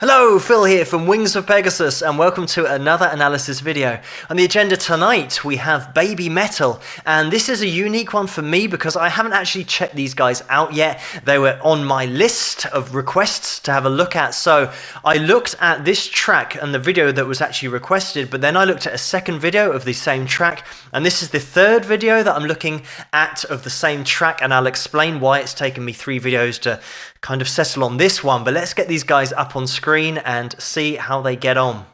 Hello, Phil here from Wings of Pegasus, and welcome to another analysis video. On the agenda tonight we have Babymetal, and this is a unique one for me because I haven't actually checked these guys out yet. They were on my list of requests to have a look at, so I looked at this track and the video that was actually requested, but then I looked at a second video of the same track, and this is the third video that I'm looking at of the same track, and I'll explain why it's taken me 3 videos to kind of settle on this one. But let's get these guys up on screen and see how they get on.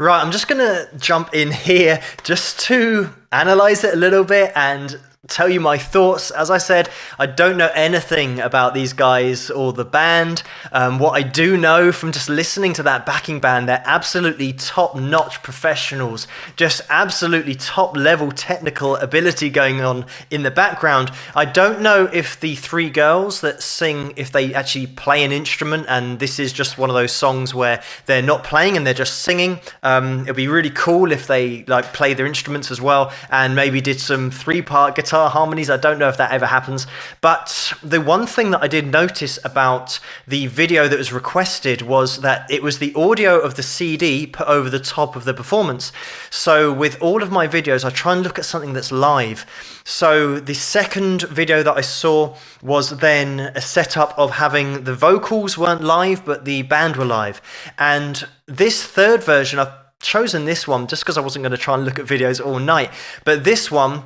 Right, I'm just gonna jump in here just to analyze it a little bit and tell you my thoughts. As I said, I don't know anything about these guys or the band. What I do know from just listening to that backing band, they're absolutely top-notch professionals, just absolutely top-level technical ability going on in the background. I don't know if the 3 girls that sing, if they actually play an instrument, and this is just one of those songs where they're not playing and they're just singing. It'd be really cool if they play their instruments as well and maybe did some 3-part guitar harmonies. I don't know if that ever happens, but the one thing that I did notice about the video that was requested was that it was the audio of the CD put over the top of the performance. So with all of my videos, I try and look at something that's live. So the second video that I saw was then a setup of having the vocals weren't live, but the band were live. And this third version, I've chosen this one just because I wasn't going to try and look at videos all night, but this one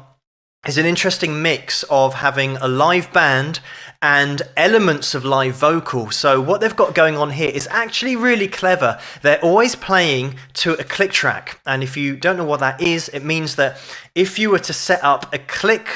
is an interesting mix of having a live band and elements of live vocal. So what they've got going on here is actually really clever. They're always playing to a click track, and if you don't know what that is, it means that if you were to set up a click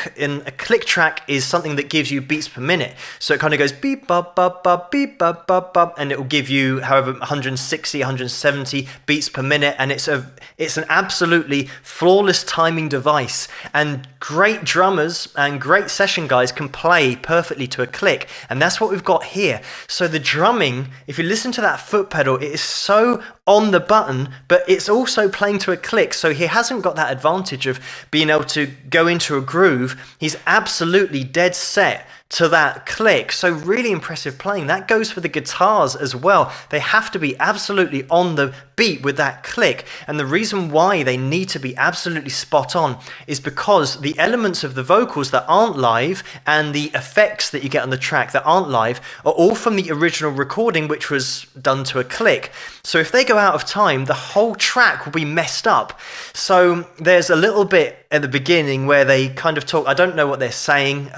track is something that gives you beats per minute. So it kind of goes beep bop bop bop beep bop bop bop, and it will give you however 160, 170 beats per minute, and it's an absolutely flawless timing device, and great drummers and great session guys can play perfectly to a click, and that's what we've got here. So the drumming, if you listen to that foot pedal, it is so on the button, but it's also playing to a click, so he hasn't got that advantage of being able to go into a groove. He's absolutely dead set to that click. So really impressive playing. That goes for the guitars as well. They have to be absolutely on the beat with that click, and the reason why they need to be absolutely spot on is because the elements of the vocals that aren't live and the effects that you get on the track that aren't live are all from the original recording, which was done to a click. So if they go out of time, the whole track will be messed up. So there's a little bit at the beginning where they kind of talk, I don't know what they're saying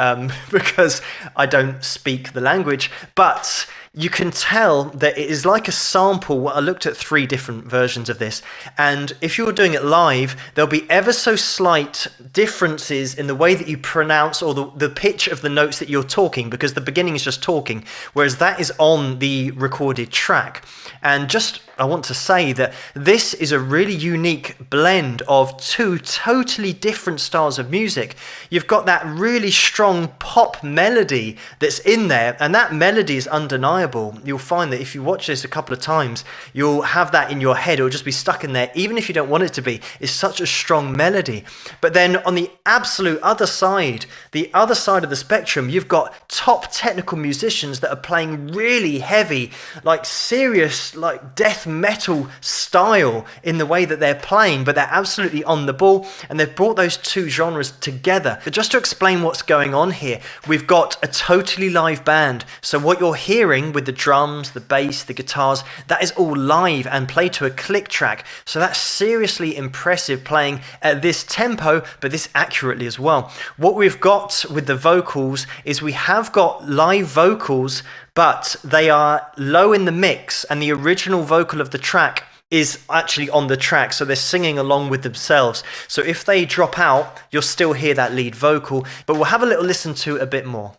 because I don't speak the language, but you can tell that it is like a sample. I looked at 3 different versions of this, and if you're doing it live, there'll be ever so slight differences in the way that you pronounce or the pitch of the notes that you're talking, because the beginning is just talking, whereas that is on the recorded track. And just I want to say that this is a really unique blend of two totally different styles of music. You've got that really strong pop melody that's in there, and that melody is undeniable. You'll find that if you watch this a couple of times, you'll have that in your head. It'll just be stuck in there, even if you don't want it to be. It's such a strong melody. But then on the absolute other side of the spectrum, you've got top technical musicians that are playing really heavy, like serious, like death metal style in the way that they're playing, but they're absolutely on the ball, and they've brought those two genres together. But just to explain what's going on here, we've got a totally live band. So what you're hearing with the drums, the bass, the guitars, that is all live and played to a click track. So that's seriously impressive, playing at this tempo, but this accurately as well. What we've got with the vocals is we have got live vocals, but they are low in the mix, and the original vocal of the track is actually on the track, so they're singing along with themselves. So if they drop out, you'll still hear that lead vocal, but we'll have a little listen to a bit more.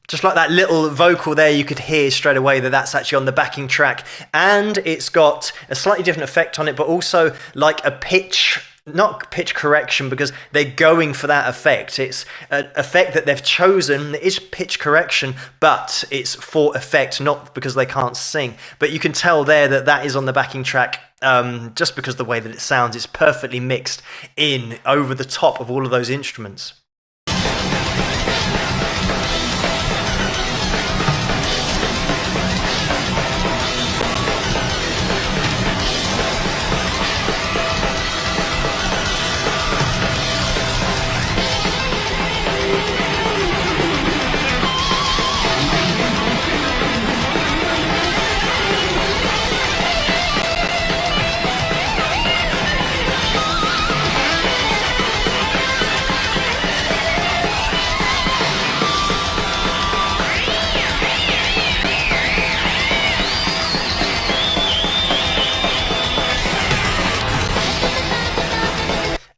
Just like that little vocal there, you could hear straight away that that's actually on the backing track, and it's got a slightly different effect on it, but also like a pitch, not pitch correction, because they're going for that effect. It's an effect that they've chosen. It is pitch correction, but it's for effect, not because they can't sing. But you can tell there that that is on the backing track, just because the way that it sounds, it's perfectly mixed in over the top of all of those instruments.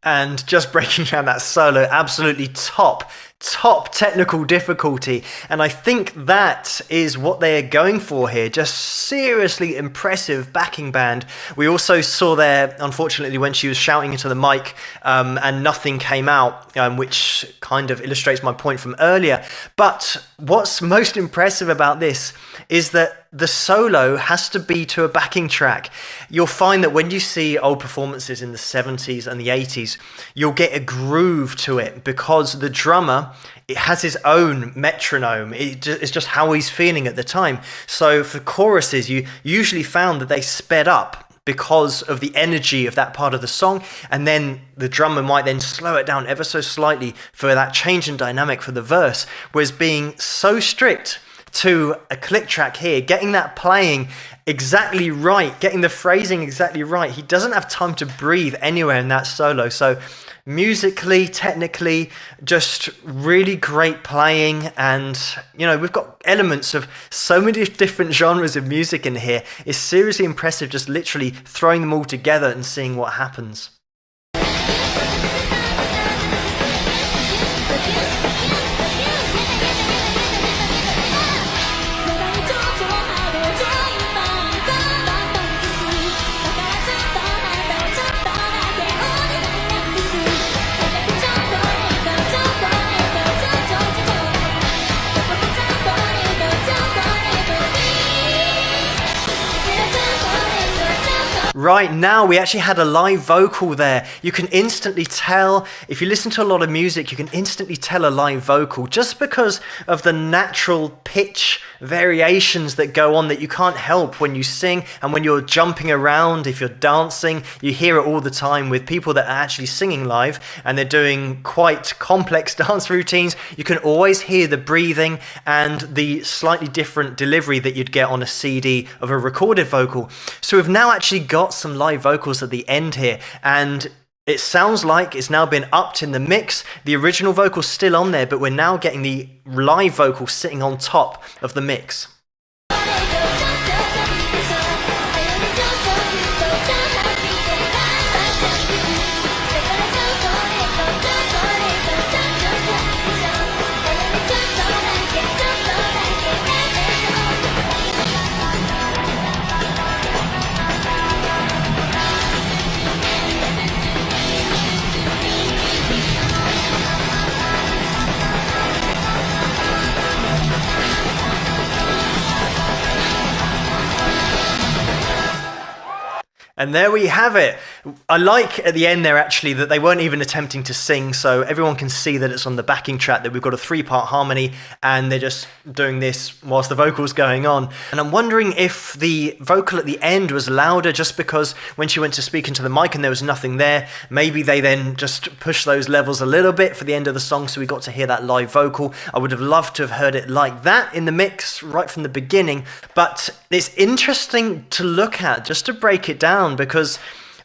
And just breaking down that solo, absolutely top technical difficulty, and I think that is what they are going for here. Just seriously impressive backing band. We also saw there, unfortunately, when she was shouting into the mic and nothing came out, which kind of illustrates my point from earlier. But what's most impressive about this is that the solo has to be to a backing track. You'll find that when you see old performances in the 70s and the 80s, you'll get a groove to it, because the drummer, it has his own metronome. It's just how he's feeling at the time. So for choruses, you usually found that they sped up because of the energy of that part of the song, and then the drummer might then slow it down ever so slightly for that change in dynamic for the verse. Whereas being so strict to a click track here, getting that playing exactly right, getting the phrasing exactly right, he doesn't have time to breathe anywhere in that solo. So musically, technically, just really great playing. And you know, we've got elements of so many different genres of music in here. It's seriously impressive, just literally throwing them all together and seeing what happens. Right now, we actually had a live vocal there. You can instantly tell, if you listen to a lot of music, you can instantly tell a live vocal just because of the natural pitch variations that go on that you can't help when you sing, and when you're jumping around, if you're dancing, you hear it all the time with people that are actually singing live and they're doing quite complex dance routines. You can always hear the breathing and the slightly different delivery that you'd get on a CD of a recorded vocal. So we've now actually got some live vocals at the end here, and it sounds like it's now been upped in the mix. The original vocal's still on there, but we're now getting the live vocal sitting on top of the mix. And there we have it. I like at the end there actually that they weren't even attempting to sing, so everyone can see that it's on the backing track, that we've got a 3-part harmony and they're just doing this whilst the vocal's going on. And I'm wondering if the vocal at the end was louder just because when she went to speak into the mic and there was nothing there, maybe they then just pushed those levels a little bit for the end of the song so we got to hear that live vocal. I would have loved to have heard it like that in the mix right from the beginning, but it's interesting to look at just to break it down, because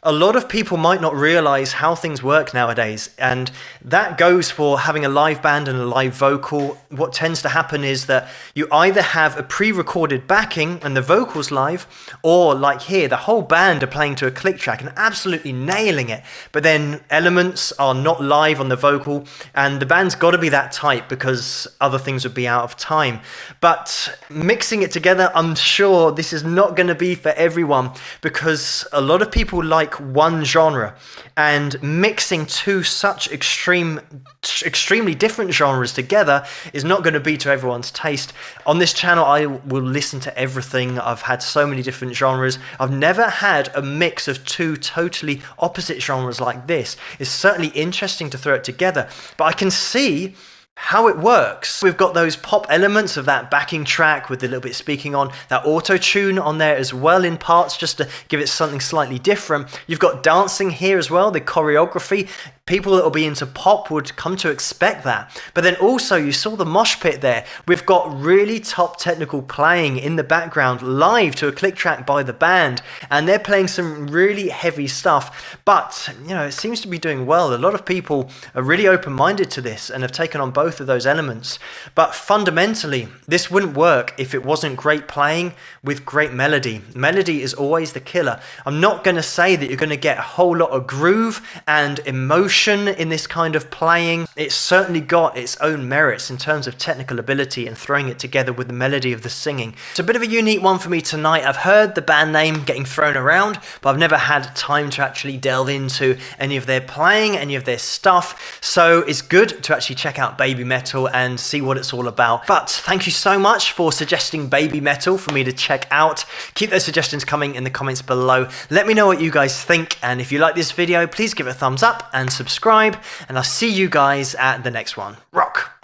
a lot of people might not realize how things work nowadays, and that goes for having a live band and a live vocal. What tends to happen is that you either have a pre-recorded backing and the vocals live, or like here, the whole band are playing to a click track and absolutely nailing it, but then elements are not live on the vocal, and the band's got to be that tight because other things would be out of time. But mixing it together, I'm sure this is not going to be for everyone, because a lot of people like one genre, and mixing two such extremely different genres together is not going to be to everyone's taste. On this channel, I will listen to everything. I've had so many different genres. I've never had a mix of two totally opposite genres like this. It's certainly interesting to throw it together, but I can see how it works. We've got those pop elements of that backing track with a little bit speaking on, that auto-tune on there as well in parts just to give it something slightly different. You've got dancing here as well, the choreography. People that will be into pop would come to expect that. But then also you saw the mosh pit there. We've got really top technical playing in the background live to a click track by the band, and they're playing some really heavy stuff, but you know, it seems to be doing well. A lot of people are really open-minded to this and have taken on both of those elements. But fundamentally, this wouldn't work if it wasn't great playing with great melody. Melody is always the killer. I'm not going to say that you're going to get a whole lot of groove and emotion in this kind of playing. It's certainly got its own merits in terms of technical ability and throwing it together with the melody of the singing. It's a bit of a unique one for me tonight. I've heard the band name getting thrown around, but I've never had time to actually delve into any of their playing, any of their stuff. So it's good to actually check out Babymetal and see what it's all about. But thank you so much for suggesting Babymetal for me to check out. Keep those suggestions coming in the comments below. Let me know what you guys think, and if you like this video, please give it a thumbs up and subscribe, and I'll see you guys at the next one. Rock!